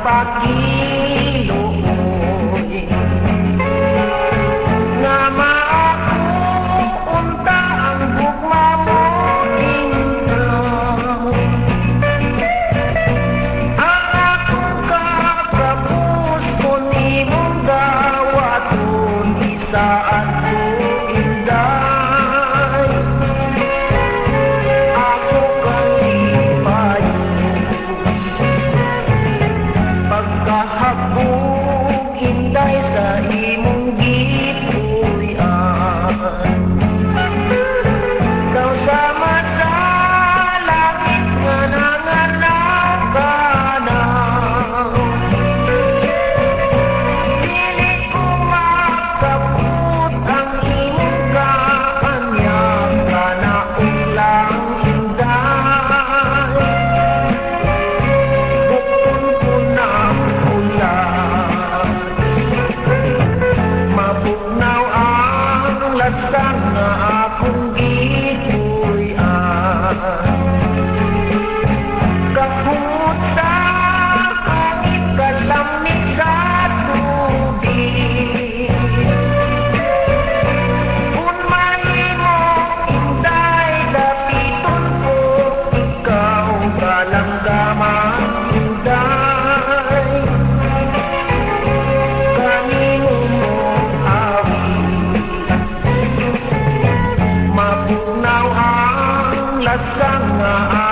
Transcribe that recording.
pakiluoy nga maakunta ang gugma mo ingraw. Ang akong kakapus ko ni mong gawaton isaan ko inday. Ako kalipayo pagkahabog inday sa imong gipuy-an. Daw sama sa langit nga nanganaw ka na, dili ko makabut ang imong kaanyang kanaong lang inday. Bukon ko ng ulan, mabugnaw ang lasang nga akong gipuy-an. Kahungod sa hangit kalamig sa tubig, kung mahimo inday dapiton ko ikaw kalanggaman inday. Kanino mo awit, mabugnaw ang lasang nga